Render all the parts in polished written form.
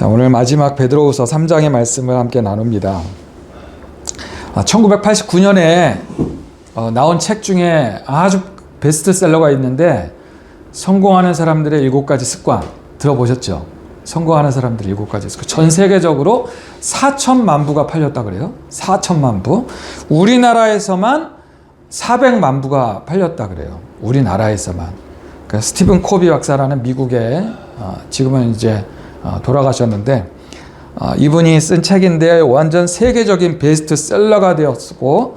자, 오늘 마지막 베드로후서 3장의 말씀을 함께 나눕니다. 1989년에 나온 책 중에 아주 베스트셀러가 있는데 성공하는 사람들의 7가지 습관 들어보셨죠? 성공하는 사람들의 7가지 습관. 전 세계적으로 4천만 부가 팔렸다 그래요. 4천만 부. 우리나라에서만 400만 부가 팔렸다 그래요. 우리나라에서만. 그러니까 스티븐 코비 박사라는 미국의 지금은 이제 돌아가셨는데 이분이 쓴 책인데 완전 세계적인 베스트셀러가 되었고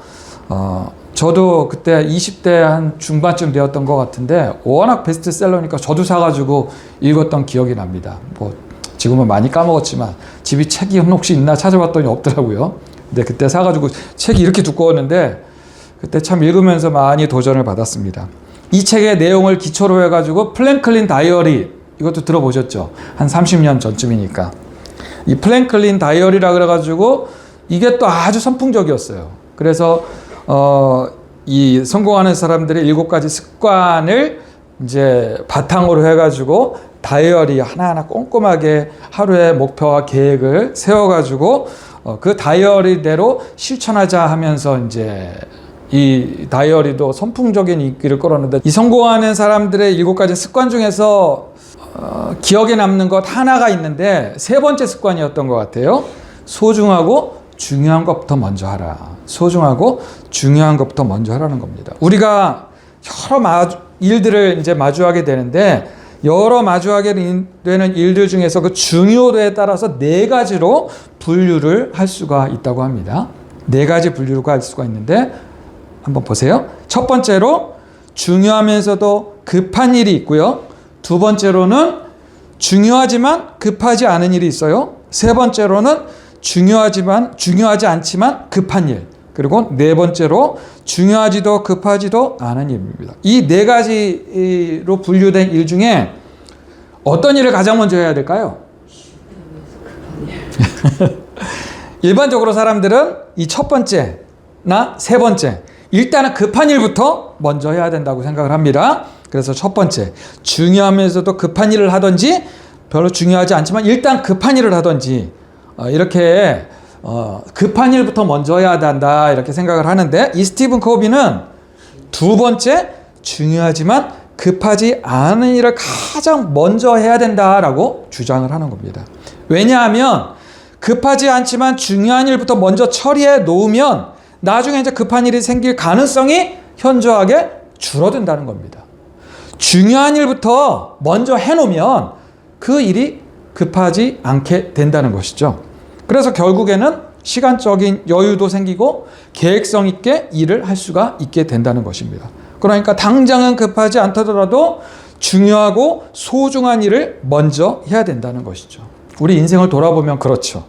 저도 그때 20대 한 중반쯤 되었던 것 같은데 워낙 베스트셀러니까 저도 사가지고 읽었던 기억이 납니다. 뭐 지금은 많이 까먹었지만 집이 책이 혹시 있나 찾아봤더니 없더라고요. 근데 그때 사가지고 책이 이렇게 두꺼웠는데 그때 참 읽으면서 많이 도전을 받았습니다. 이 책의 내용을 기초로 해가지고 플랭클린 다이어리 이것도 들어보셨죠? 한 30년 전쯤이니까. 이 플랭클린 다이어리라 그래가지고 이게 또 아주 선풍적이었어요. 그래서 이 성공하는 사람들의 7가지 습관을 이제 바탕으로 해가지고 다이어리 하나하나 꼼꼼하게 하루의 목표와 계획을 세워가지고 그 다이어리대로 실천하자 하면서 이제 이 다이어리도 선풍적인 인기를 끌었는데 이 성공하는 사람들의 7가지 습관 중에서 기억에 남는 것 하나가 있는데 3번째 습관이었던 것 같아요. 소중하고 중요한 것부터 먼저 하라. 소중하고 중요한 것부터 먼저 하라는 겁니다. 우리가 여러 일들을 이제 마주하게 되는데 여러 마주하게 되는 일들 중에서 그 중요도에 따라서 4가지로 분류를 할 수가 있다고 합니다. 4가지 분류가 할 수가 있는데 한번 보세요. 첫 번째로 중요하면서도 급한 일이 있고요. 2번째로는 중요하지만 급하지 않은 일이 있어요. 3번째로는 중요하지 않지만 급한 일. 그리고 4번째로 중요하지도 급하지도 않은 일입니다. 이 4가지로 분류된 일 중에 어떤 일을 가장 먼저 해야 될까요? 일반적으로 사람들은 이 첫 번째나 3번째 일단은 급한 일부터 먼저 해야 된다고 생각을 합니다. 그래서 첫 번째, 중요하면서도 급한 일을 하든지 별로 중요하지 않지만 일단 급한 일을 하든지 이렇게 급한 일부터 먼저 해야 한다 이렇게 생각을 하는데 이 스티븐 코비는 2번째, 중요하지만 급하지 않은 일을 가장 먼저 해야 된다라고 주장을 하는 겁니다. 왜냐하면 급하지 않지만 중요한 일부터 먼저 처리해 놓으면 나중에 이제 급한 일이 생길 가능성이 현저하게 줄어든다는 겁니다. 중요한 일부터 먼저 해놓으면 그 일이 급하지 않게 된다는 것이죠. 그래서 결국에는 시간적인 여유도 생기고 계획성 있게 일을 할 수가 있게 된다는 것입니다. 그러니까 당장은 급하지 않더라도 중요하고 소중한 일을 먼저 해야 된다는 것이죠. 우리 인생을 돌아보면 그렇죠.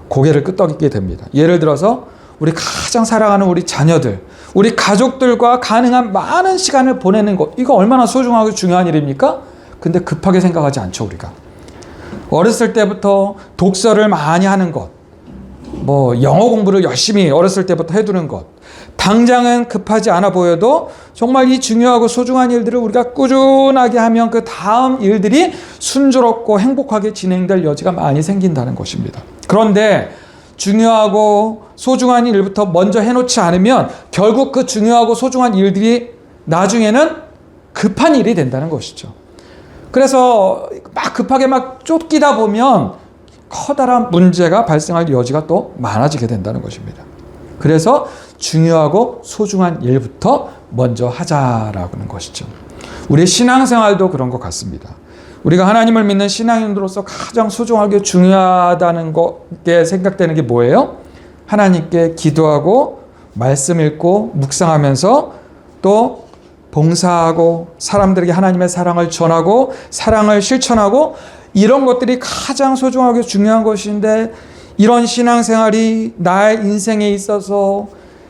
고개를 끄덕이게 됩니다. 예를 들어서 우리 가장 사랑하는 우리 자녀들, 우리 가족들과 가능한 많은 시간을 보내는 것, 이거 얼마나 소중하고 중요한 일입니까? 근데 급하게 생각하지 않죠, 우리가. 어렸을 때부터 독서를 많이 하는 것, 뭐 영어 공부를 열심히 어렸을 때부터 해두는 것, 당장은 급하지 않아 보여도 정말 이 중요하고 소중한 일들을 우리가 꾸준하게 하면 그 다음 일들이 순조롭고 행복하게 진행될 여지가 많이 생긴다는 것입니다. 그런데 중요하고 소중한 일부터 먼저 해놓지 않으면 결국 그 중요하고 소중한 일들이 나중에는 급한 일이 된다는 것이죠. 그래서 막 급하게 막 쫓기다 보면 커다란 문제가 발생할 여지가 또 많아지게 된다는 것입니다. 그래서 중요하고 소중한 일부터 먼저 하자라고 하는 것이죠. 우리의 신앙생활도 그런 것 같습니다. 우리가 하나님을 믿는 신앙인으로서 가장 소중하게 중요하다는 것에 생각되는 게 뭐예요? 하나님께 기도하고 말씀 읽고 묵상하면서 또 봉사하고 사람들에게 하나님의 사랑을 전하고 사랑을 실천하고 이런 것들이 가장 소중하게 중요한 것인데 이런 신앙생활이 나의 인생에 있어서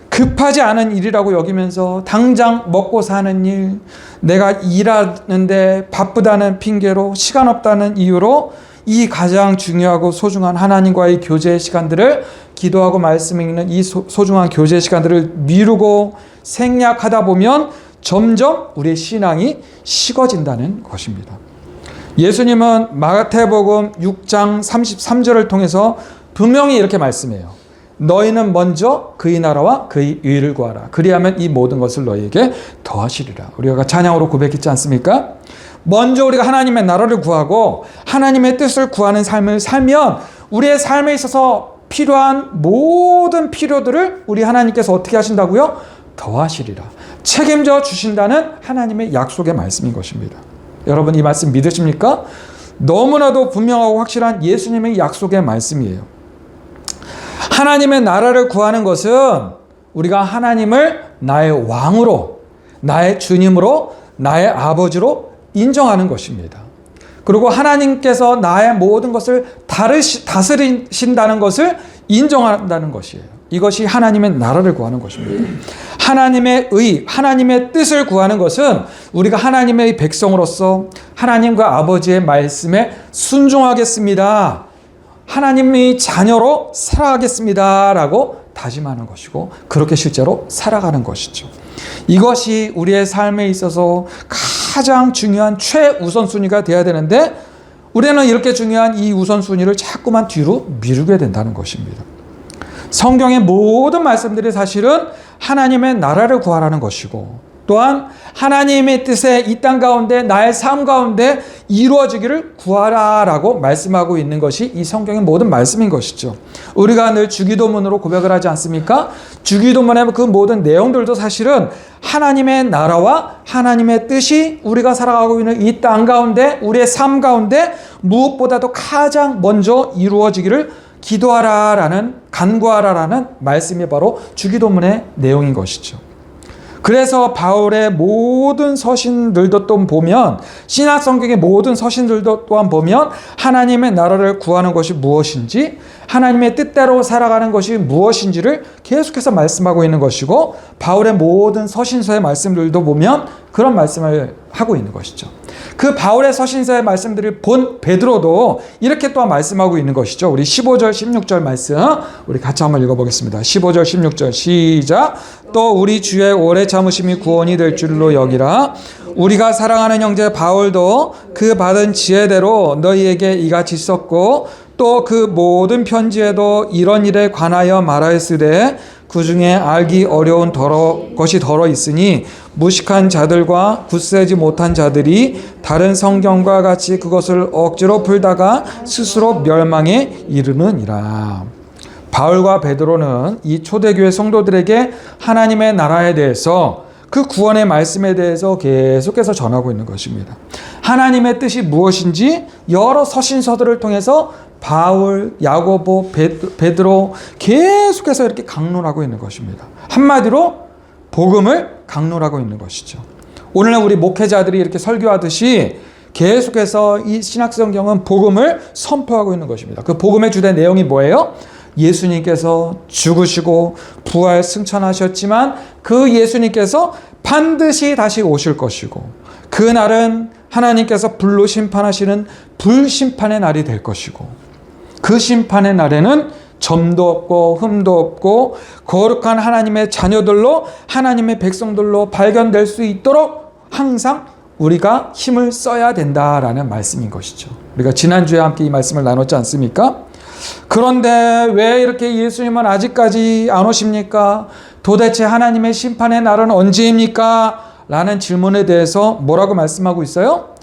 급하지 않은 일이라고 여기면서 당장 먹고 사는 일, 내가 일하는데 바쁘다는 핑계로 시간 없다는 이유로 이 가장 중요하고 소중한 하나님과의 교제의 시간들을 기도하고 말씀 읽는 이 소중한 교제의 시간들을 미루고 생략하다 보면 점점 우리의 신앙이 식어진다는 것입니다. 예수님은 마태복음 6장 33절을 통해서 분명히 이렇게 말씀해요. 너희는 먼저 그의 나라와 그의 의를 구하라. 그리하면 이 모든 것을 너희에게 더하시리라. 우리가 찬양으로 고백했지 않습니까? 먼저 우리가 하나님의 나라를 구하고 하나님의 뜻을 구하는 삶을 살면 우리의 삶에 있어서 필요한 모든 필요들을 우리 하나님께서 어떻게 하신다고요? 더하시리라. 책임져 주신다는 하나님의 약속의 말씀인 것입니다. 여러분 이 말씀 믿으십니까? 너무나도 분명하고 확실한 예수님의 약속의 말씀이에요. 하나님의 나라를 구하는 것은 우리가 하나님을 나의 왕으로, 나의 주님으로, 나의 아버지로 인정하는 것입니다. 그리고 하나님께서 나의 모든 것을 다스리신다는 것을 인정한다는 것이에요. 이것이 하나님의 나라를 구하는 것입니다. 하나님의 의, 하나님의 뜻을 구하는 것은 우리가 하나님의 백성으로서 하나님과 아버지의 말씀에 순종하겠습니다. 하나님의 자녀로 살아가겠습니다. 라고 다짐하는 것이고 그렇게 실제로 살아가는 것이죠. 이것이 우리의 삶에 있어서 가장 중요한 최우선순위가 되어야 되는데 우리는 이렇게 중요한 이 우선순위를 자꾸만 뒤로 미루게 된다는 것입니다. 성경의 모든 말씀들이 사실은 하나님의 나라를 구하라는 것이고 또한 하나님의 뜻에 이 땅 가운데 나의 삶 가운데 이루어지기를 구하라라고 말씀하고 있는 것이 이 성경의 모든 말씀인 것이죠. 우리가 늘 주기도문으로 고백을 하지 않습니까? 주기도문의 그 모든 내용들도 사실은 하나님의 나라와 하나님의 뜻이 우리가 살아가고 있는 이 땅 가운데 우리의 삶 가운데 무엇보다도 가장 먼저 이루어지기를 기도하라라는 간구하라라는 말씀이 바로 주기도문의 내용인 것이죠. 그래서 바울의 모든 서신들도 또 보면 신약 성경의 모든 서신들도 또한 보면 하나님의 나라를 구하는 것이 무엇인지 하나님의 뜻대로 살아가는 것이 무엇인지를 계속해서 말씀하고 있는 것이고 바울의 모든 서신서의 말씀들도 보면 그런 말씀을 하고 있는 것이죠. 그 바울의 서신서의 말씀들을 본 베드로도 이렇게 또한 말씀하고 있는 것이죠. 우리 15절 16절 말씀 우리 같이 한번 읽어보겠습니다. 15절 16절 시작. 또 우리 주의 오래 참으심이 구원이 될 줄로 여기라. 우리가 사랑하는 형제 바울도 그 받은 지혜대로 너희에게 이같이 썼고 또 그 모든 편지에도 이런 일에 관하여 말하였으되 그 중에 알기 어려운 것이 더러 있으니 무식한 자들과 굳세지 못한 자들이 다른 성경과 같이 그것을 억지로 풀다가 스스로 멸망에 이르느니라. 바울과 베드로는 이 초대교회 성도들에게 하나님의 나라에 대해서 그 구원의 말씀에 대해서 계속해서 전하고 있는 것입니다. 하나님의 뜻이 무엇인지 여러 서신서들을 통해서 바울, 야고보, 베드로 계속해서 이렇게 강론하고 있는 것입니다. 한마디로 복음을 강론하고 있는 것이죠. 오늘날 우리 목회자들이 이렇게 설교하듯이 계속해서 이 신약성경은 복음을 선포하고 있는 것입니다. 그 복음의 주된 내용이 뭐예요? 예수님께서 죽으시고 부활 승천하셨지만 그 예수님께서 반드시 다시 오실 것이고 그날은 하나님께서 불로 심판하시는 불심판의 날이 될 것이고 그 심판의 날에는 점도 없고 흠도 없고 거룩한 하나님의 자녀들로 하나님의 백성들로 발견될 수 있도록 항상 우리가 힘을 써야 된다라는 말씀인 것이죠. 우리가 지난주에 함께 이 말씀을 나눴지 않습니까? 그런데 왜 이렇게 예수님은 아직까지 안 오십니까? 도대체 하나님의 심판의 날은 언제입니까? 라는 질문에 대해서 뭐라고 말씀하고 있어요?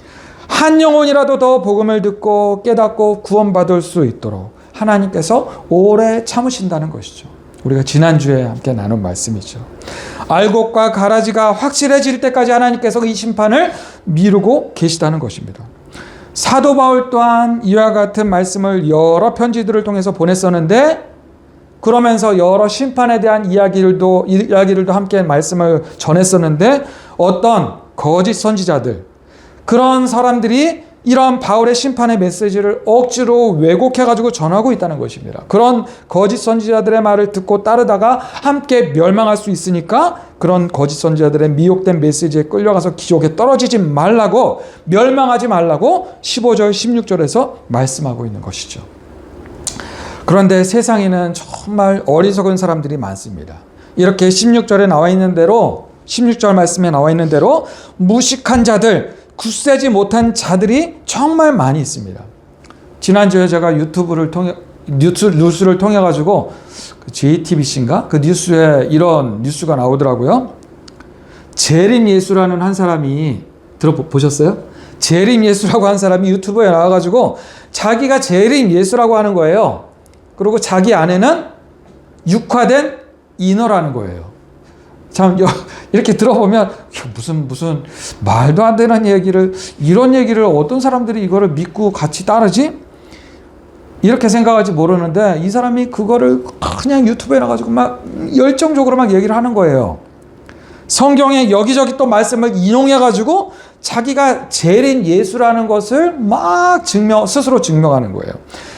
한 영혼이라도 더 복음을 듣고 깨닫고 구원받을 수 있도록 하나님께서 오래 참으신다는 것이죠. 우리가 지난주에 함께 나눈 말씀이죠. 알곡과 가라지가 확실해질 때까지 하나님께서 이 심판을 미루고 계시다는 것입니다. 사도 바울 또한 이와 같은 말씀을 여러 편지들을 통해서 보냈었는데 그러면서 여러 심판에 대한 이야기들도 함께 말씀을 전했었는데 어떤 거짓 선지자들 그런 사람들이 이런 바울의 심판의 메시지를 억지로 왜곡해가지고 전하고 있다는 것입니다. 그런 거짓 선지자들의 말을 듣고 따르다가 함께 멸망할 수 있으니까 그런 거짓 선지자들의 미혹된 메시지에 끌려가서 지옥에 떨어지지 말라고 멸망하지 말라고 15절 16절에서 말씀하고 있는 것이죠. 그런데 세상에는 정말 어리석은 사람들이 많습니다. 이렇게 16절에 나와 있는 대로 16절 말씀에 나와 있는 대로 무식한 자들, 굳세지 못한 자들이 정말 많이 있습니다. 지난주에 제가 유튜브를 통해 뉴스를 통해 가지고 JTBC인가 그 뉴스에 이런 뉴스가 나오더라고요. 재림 예수라는 한 사람이 들어보셨어요? 재림 예수라고 한 사람이 유튜브에 나와가지고 자기가 재림 예수라고 하는 거예요. 그리고 자기 아내는 육화된 인어라는 거예요. 참 이렇게 들어보면 무슨 말도 안 되는 얘기를, 이런 얘기를 어떤 사람들이 이거를 믿고 같이 따르지? 이렇게 생각할지 모르는데 이 사람이 그거를 그냥 유튜브에 나가지고 막 열정적으로 막 얘기를 하는 거예요. 성경에 여기저기 또 말씀을 인용해가지고 자기가 재림 예수라는 것을 막 스스로 증명하는 거예요.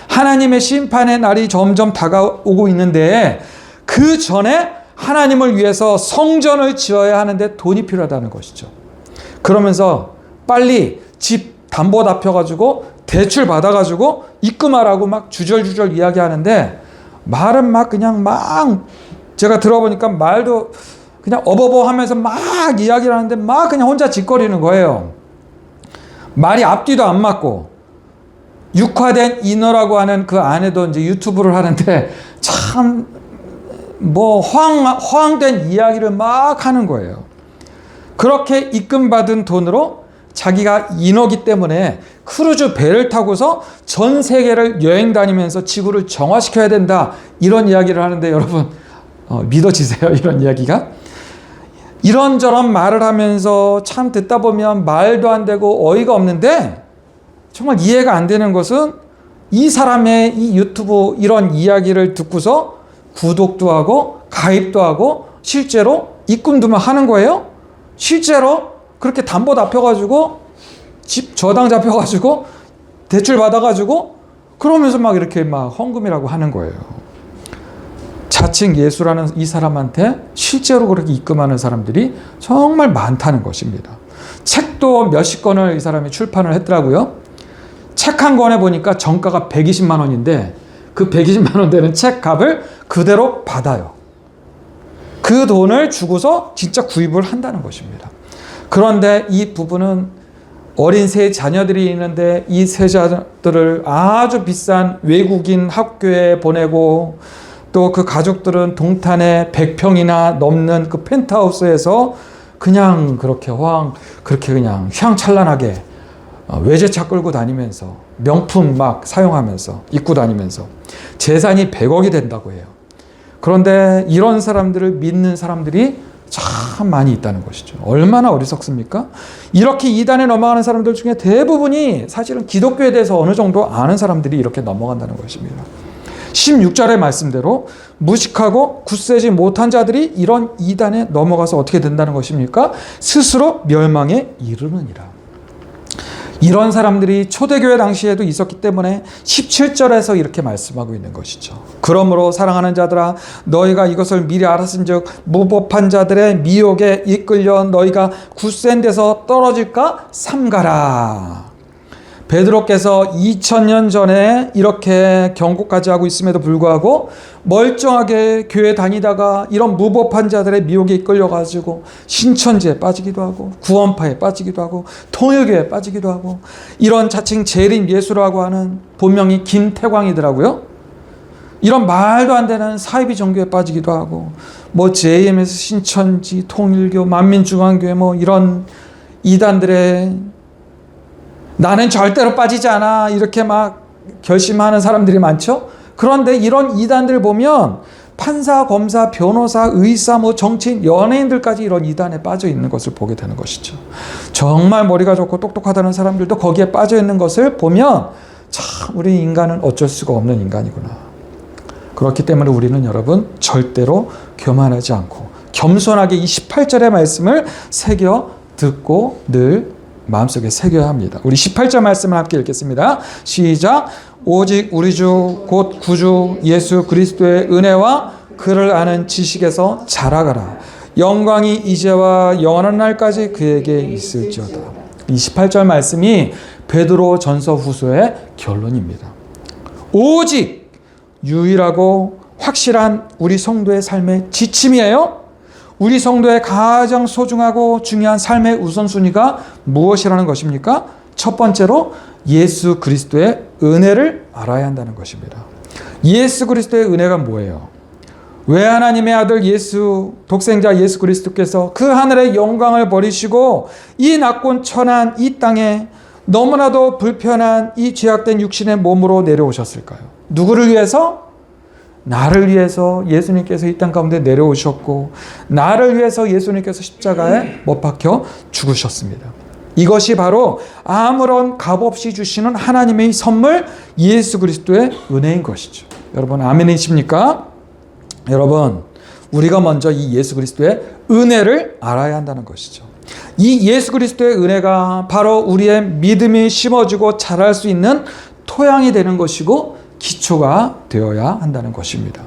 하나님의 심판의 날이 점점 다가오고 있는데 그 전에 하나님을 위해서 성전을 지어야 하는데 돈이 필요하다는 것이죠. 그러면서 빨리 집 담보 잡혀가지고 대출 받아가지고 입금하라고 막 주절주절 이야기하는데 말은 막 그냥 막 제가 들어보니까 말도 그냥 어버버하면서 막 이야기를 하는데 막 그냥 혼자 짓거리는 거예요. 말이 앞뒤도 안 맞고 육화된 인어라고 하는 그 아내도 이제 유튜브를 하는데 참 뭐 허황된 이야기를 막 하는 거예요. 그렇게 입금받은 돈으로 자기가 인어기 때문에 크루즈 배를 타고서 전 세계를 여행 다니면서 지구를 정화시켜야 된다. 이런 이야기를 하는데 여러분 믿어지세요? 이런 이야기가? 이런저런 말을 하면서 참 듣다 보면 말도 안 되고 어이가 없는데 정말 이해가 안 되는 것은 이 사람의 이 유튜브 이런 이야기를 듣고서 구독도 하고 가입도 하고 실제로 입금도 하는 거예요. 실제로 그렇게 담보 잡혀가지고 집 저당 잡혀가지고 대출 받아가지고 그러면서 막 이렇게 막 헌금이라고 하는 거예요. 자칭 예수라는 이 사람한테 실제로 그렇게 입금하는 사람들이 정말 많다는 것입니다. 책도 몇십 권을 이 사람이 출판을 했더라고요. 책 한 권에 보니까 정가가 120만 원인데 그 120만 원 되는 책 값을 그대로 받아요. 그 돈을 주고서 진짜 구입을 한다는 것입니다. 그런데 이 부부는 어린 세 자녀들이 있는데 이 세 자녀들을 아주 비싼 외국인 학교에 보내고 또 그 가족들은 동탄에 100평이나 넘는 그 펜트하우스에서 그냥 그렇게 그냥 휘황찬란하게 외제차 끌고 다니면서 명품 막 사용하면서 입고 다니면서 재산이 100억이 된다고 해요. 그런데 이런 사람들을 믿는 사람들이 참 많이 있다는 것이죠. 얼마나 어리석습니까? 이렇게 이단에 넘어가는 사람들 중에 대부분이 사실은 기독교에 대해서 어느 정도 아는 사람들이 이렇게 넘어간다는 것입니다. 16절의 말씀대로 무식하고 굳세지 못한 자들이 이런 이단에 넘어가서 어떻게 된다는 것입니까? 스스로 멸망에 이르느니라. 이런 사람들이 초대교회 당시에도 있었기 때문에 17절에서 이렇게 말씀하고 있는 것이죠. 그러므로 사랑하는 자들아 너희가 이것을 미리 알았은즉 무법한 자들의 미혹에 이끌려 너희가 굳센 데서 떨어질까 삼가라. 베드로께서 2000년 전에 이렇게 경고까지 하고 있음에도 불구하고 멀쩡하게 교회 다니다가 이런 무법한 자들의 미혹에 이끌려가지고 신천지에 빠지기도 하고 구원파에 빠지기도 하고 통일교에 빠지기도 하고 이런 자칭 재림 예수라고 하는 본명이 김태광이더라고요. 이런 말도 안 되는 사이비 종교에 빠지기도 하고 뭐 JMS 신천지 통일교 만민중앙교회 뭐 이런 이단들의 나는 절대로 빠지지 않아 이렇게 막 결심하는 사람들이 많죠. 그런데 이런 이단들 보면 판사, 검사, 변호사, 의사, 뭐 정치인, 연예인들까지 이런 이단에 빠져 있는 것을 보게 되는 것이죠. 정말 머리가 좋고 똑똑하다는 사람들도 거기에 빠져 있는 것을 보면 참 우리 인간은 어쩔 수가 없는 인간이구나. 그렇기 때문에 우리는 여러분 절대로 교만하지 않고 겸손하게 이 18절의 말씀을 새겨 듣고 늘 마음속에 새겨야 합니다. 우리 18절 말씀을 함께 읽겠습니다. 시작. 오직 우리 주 곧 구주 예수 그리스도의 은혜와 그를 아는 지식에서 자라가라. 영광이 이제와 영원한 날까지 그에게 있을지어다. 28절 말씀이 베드로 전서 후서의 결론입니다. 오직 유일하고 확실한 우리 성도의 삶의 지침이에요. 우리 성도의 가장 소중하고 중요한 삶의 우선순위가 무엇이라는 것입니까? 첫 번째로 예수 그리스도의 은혜를 알아야 한다는 것입니다. 예수 그리스도의 은혜가 뭐예요? 왜 하나님의 아들 독생자 예수 그리스도께서 그 하늘의 영광을 버리시고 이 낮고 천한 이 땅에 너무나도 불편한 이 죄악된 육신의 몸으로 내려오셨을까요? 누구를 위해서? 나를 위해서 예수님께서 이 땅 가운데 내려오셨고, 나를 위해서 예수님께서 십자가에 못 박혀 죽으셨습니다. 이것이 바로 아무런 값 없이 주시는 하나님의 선물, 예수 그리스도의 은혜인 것이죠. 여러분, 아멘이십니까? 여러분, 우리가 먼저 이 예수 그리스도의 은혜를 알아야 한다는 것이죠. 이 예수 그리스도의 은혜가 바로 우리의 믿음이 심어지고 자랄 수 있는 토양이 되는 것이고 기초가 되어야 한다는 것입니다.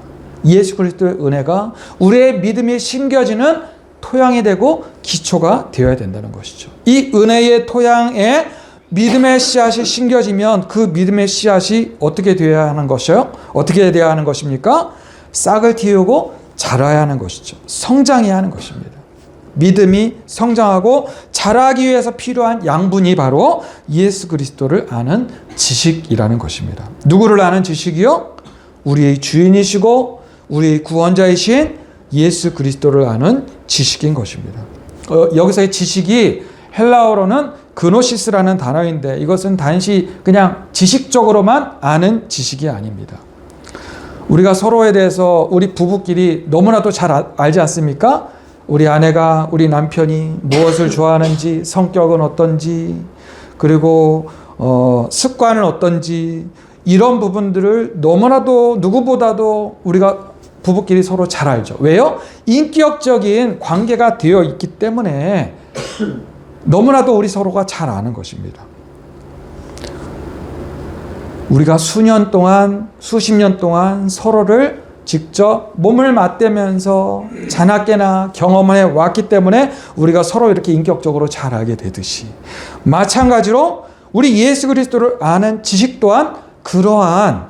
예수 그리스도의 은혜가 우리의 믿음이 심겨지는 토양이 되고 기초가 되어야 된다는 것이죠. 이 은혜의 토양에 믿음의 씨앗이 심겨지면 그 믿음의 씨앗이 어떻게 되어야 하는 것이요? 어떻게 되어야 하는 것입니까? 싹을 틔우고 자라야 하는 것이죠. 성장해야 하는 것입니다. 믿음이 성장하고 자라기 위해서 필요한 양분이 바로 예수 그리스도를 아는 지식이라는 것입니다. 누구를 아는 지식이요? 우리의 주인이시고 우리의 구원자이신 예수 그리스도를 아는 지식인 것입니다. 여기서의 지식이 헬라어로는 그노시스라는 단어인데 이것은 단지 그냥 지식적으로만 아는 지식이 아닙니다. 우리가 서로에 대해서 우리 부부끼리 너무나도 잘 알지 않습니까? 우리 아내가 우리 남편이 무엇을 좋아하는지, 성격은 어떤지, 그리고 습관은 어떤지, 이런 부분들을 너무나도 누구보다도 우리가 부부끼리 서로 잘 알죠. 왜요? 인격적인 관계가 되어 있기 때문에 너무나도 우리 서로가 잘 아는 것입니다. 우리가 수년 동안, 수십 년 동안 서로를 직접 몸을 맞대면서 자나깨나 경험해 왔기 때문에 우리가 서로 이렇게 인격적으로 잘 알게 되듯이, 마찬가지로 우리 예수 그리스도를 아는 지식 또한 그러한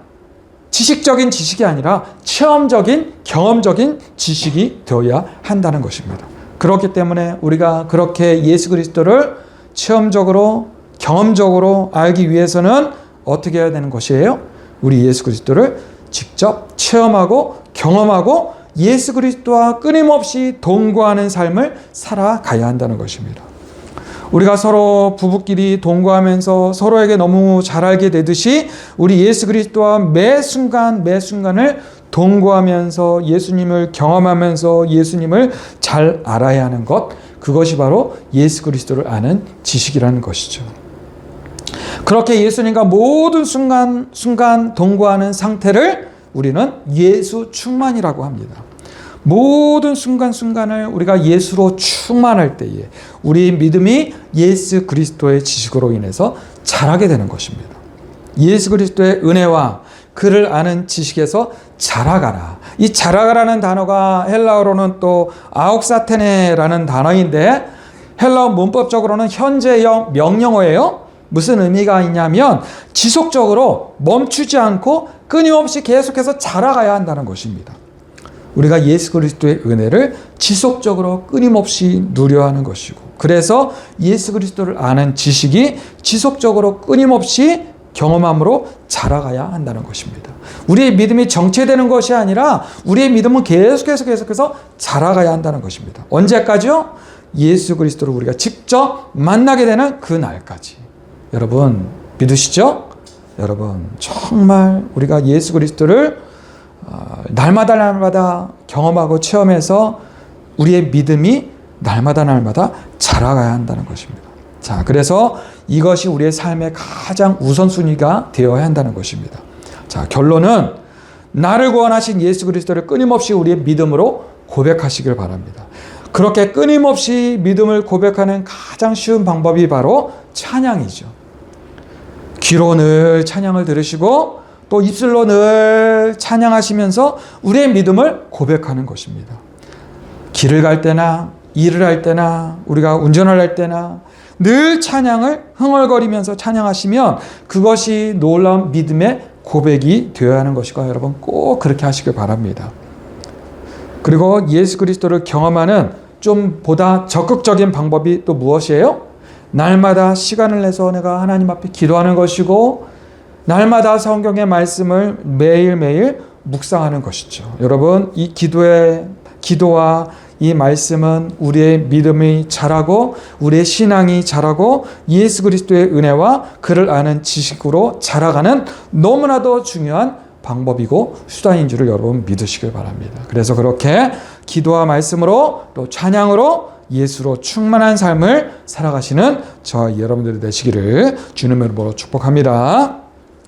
지식적인 지식이 아니라 체험적인, 경험적인 지식이 되어야 한다는 것입니다. 그렇기 때문에 우리가 그렇게 예수 그리스도를 체험적으로, 경험적으로 알기 위해서는 어떻게 해야 되는 것이에요? 우리 예수 그리스도를 직접 체험하고 경험하고 예수 그리스도와 끊임없이 동거하는 삶을 살아가야 한다는 것입니다. 우리가 서로 부부끼리 동거하면서 서로에게 너무 잘 알게 되듯이 우리 예수 그리스도와 매 순간을 동거하면서 예수님을 경험하면서 예수님을 잘 알아야 하는 것, 그것이 바로 예수 그리스도를 아는 지식이라는 것이죠. 그렇게 예수님과 모든 순간 동거하는 상태를 우리는 예수 충만이라고 합니다. 모든 순간을 우리가 예수로 충만할 때에 우리의 믿음이 예수 그리스도의 지식으로 인해서 자라게 되는 것입니다. 예수 그리스도의 은혜와 그를 아는 지식에서 자라가라. 이 자라가라는 단어가 헬라어로는 또 아옥사테네라는 단어인데 헬라어 문법적으로는 현재형 명령어예요. 무슨 의미가 있냐면 지속적으로 멈추지 않고 끊임없이 계속해서 자라가야 한다는 것입니다. 우리가 예수 그리스도의 은혜를 지속적으로 끊임없이 누려야 하는 것이고, 그래서 예수 그리스도를 아는 지식이 지속적으로 끊임없이 경험함으로 자라가야 한다는 것입니다. 우리의 믿음이 정체되는 것이 아니라 우리의 믿음은 계속해서 자라가야 한다는 것입니다. 언제까지요? 예수 그리스도를 우리가 직접 만나게 되는 그 날까지. 여러분 믿으시죠? 여러분 정말 우리가 예수 그리스도를 날마다 경험하고 체험해서 우리의 믿음이 날마다 자라가야 한다는 것입니다. 자, 그래서 이것이 우리의 삶의 가장 우선순위가 되어야 한다는 것입니다. 자, 결론은 나를 구원하신 예수 그리스도를 끊임없이 우리의 믿음으로 고백하시길 바랍니다. 그렇게 끊임없이 믿음을 고백하는 가장 쉬운 방법이 바로 찬양이죠. 귀로 늘 찬양을 들으시고 또 입술로 늘 찬양하시면서 우리의 믿음을 고백하는 것입니다. 길을 갈 때나 일을 할 때나 우리가 운전을 할 때나 늘 찬양을 흥얼거리면서 찬양하시면 그것이 놀라운 믿음의 고백이 되어야 하는 것이고, 여러분 꼭 그렇게 하시길 바랍니다. 그리고 예수 그리스도를 경험하는 좀 보다 적극적인 방법이 또 무엇이에요? 날마다 시간을 내서 내가 하나님 앞에 기도하는 것이고 날마다 성경의 말씀을 매일매일 묵상하는 것이죠. 여러분, 이 기도와 이 말씀은 우리의 믿음이 자라고 우리의 신앙이 자라고 예수 그리스도의 은혜와 그를 아는 지식으로 자라가는 너무나도 중요한 방법이고 수단인 줄을 여러분 믿으시길 바랍니다. 그래서 그렇게 기도와 말씀으로 또 찬양으로 예수로 충만한 삶을 살아가시는 저와 여러분들이 되시기를 주님의 이름으로 축복합니다.